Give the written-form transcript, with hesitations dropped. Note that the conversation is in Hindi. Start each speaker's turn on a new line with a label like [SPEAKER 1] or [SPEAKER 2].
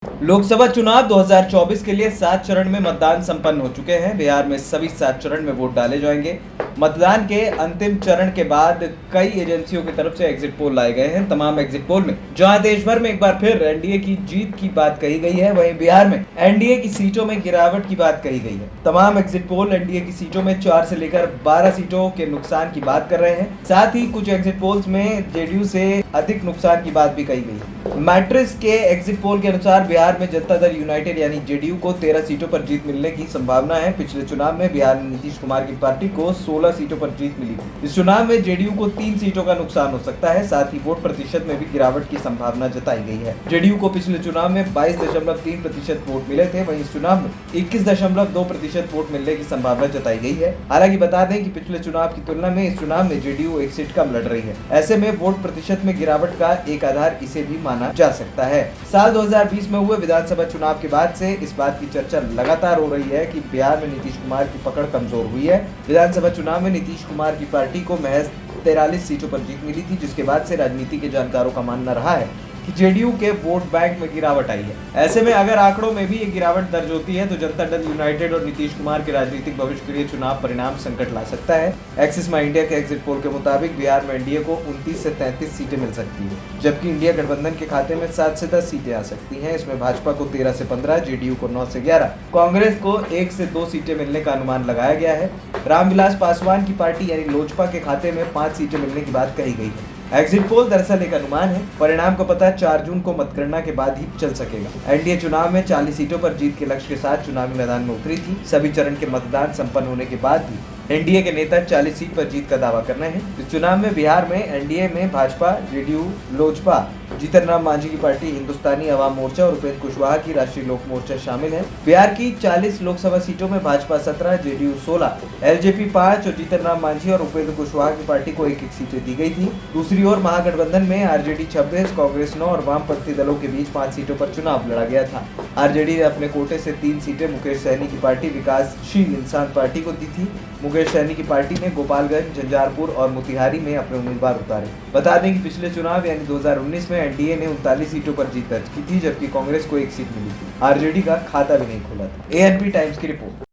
[SPEAKER 1] लोकसभा चुनाव 2024 के लिए 7 चरण में मतदान संपन्न हो चुके हैं। बिहार में सभी 7 चरण में वोट डाले जाएंगे। मतदान के अंतिम चरण के बाद कई एजेंसियों की तरफ से एग्जिट पोल लाए गए हैं। तमाम एग्जिट पोल में जहां देश भर में एक बार फिर एनडीए की जीत की बात कही गई है, वहीं बिहार में एनडीए की सीटों में गिरावट की बात कही गई है। तमाम एग्जिट पोल एनडीए की सीटों में 4 से लेकर 12 सीटों के नुकसान की बात कर रहे हैं। साथ ही कुछ एग्जिट पोल्स में जेडीयू से अधिक नुकसान की बात भी कही गई है। मैट्रिक्स के एग्जिट पोल के अनुसार बिहार में जनता दल यूनाइटेड यानी जेडीयू को 13 सीटों पर जीत मिलने की संभावना है। पिछले चुनाव में बिहार में नीतीश कुमार की पार्टी को 16 सीटों पर जीत मिली थी। इस चुनाव में जेडीयू को 3 सीटों का नुकसान हो सकता है। साथ ही वोट प्रतिशत में भी गिरावट की संभावना जताई गई है। जेडीयू को पिछले चुनाव में 22.3% वोट मिले थे, वहीं इस चुनाव में 21.2% वोट मिलने की संभावना जताई गई है। हालांकि बता दें कि पिछले चुनाव की तुलना में इस चुनाव में जेडीयू एक सीट कम लड़ रही है। ऐसे में वोट प्रतिशत में गिरावट का एक आधार इसे भी माना जा सकता है। साल 2020 में हुए विधानसभा चुनाव के बाद से इस बात की चर्चा लगातार हो रही है कि बिहार में नीतीश कुमार की पकड़ कमजोर हुई है। विधानसभा चुनाव में नीतीश कुमार की पार्टी को महज 43 सीटों पर जीत मिली थी, जिसके बाद से राजनीति के जानकारों का मानना रहा है कि जेडीयू के वोट बैंक में गिरावट आई है। ऐसे में अगर आंकड़ों में भी ये गिरावट दर्ज होती है तो जनता दल यूनाइटेड और नीतीश कुमार के राजनीतिक भविष्य के लिए चुनाव परिणाम संकट ला सकता है। एक्सिस माई इंडिया के एग्जिट पोल के मुताबिक बिहार में एनडीए को 29 से 33 सीटें मिल सकती है, जबकि इंडिया गठबंधन के खाते में 7 से 10 सीटें आ सकती हैं। इसमें भाजपा को 13 से 15, जेडीयू को 9 से 11, कांग्रेस को 1 से 2 सीटें मिलने का अनुमान लगाया गया है। रामविलास पासवान की पार्टी यानी लोजपा के खाते में 5 सीटें मिलने की बात कही गई है। एग्जिट पोल दरअसल एक अनुमान है। परिणाम का पता 4 जून को मतगणना के बाद ही चल सकेगा। एनडीए चुनाव में 40 सीटों पर जीत के लक्ष्य के साथ चुनावी मैदान में उतरी थी। सभी चरण के मतदान संपन्न होने के बाद भी एनडीए के नेता 40 सीट पर जीत का दावा कर रहे हैं। इस चुनाव में बिहार में एनडीए में भाजपा, जेडीयू, लोजपा, जीतन राम मांझी की पार्टी हिंदुस्तानी अवाम मोर्चा और उपेंद्र कुशवाहा की राष्ट्रीय लोक मोर्चा शामिल है। बिहार की 40 लोकसभा सीटों में भाजपा 17, जेडीयू 16, एलजेपी 5 और जीतन राम मांझी और उपेंद्र कुशवाहा की पार्टी को 1-1 सीटें दी गई थी। दूसरी ओर महागठबंधन में आरजेडी 26, कांग्रेस 9 और वामपंथी दलों के बीच 5 सीटों पर चुनाव लड़ा गया था। आरजेडी ने अपने कोटे से 3 सीटें मुकेश सहनी की पार्टी विकासशील इंसान पार्टी को दी थी। मुकेश सहनी की पार्टी ने गोपालगंज, झंझारपुर और मोतिहारी में अपने उम्मीदवार उतारे। बता दें कि पिछले चुनाव यानी 2019 में एनडीए ने 39 सीटों पर जीत दर्ज की थी, जबकि कांग्रेस को 1 सीट मिली थी। आरजेडी का खाता भी नहीं खुला था। एएनपी टाइम्स की रिपोर्ट।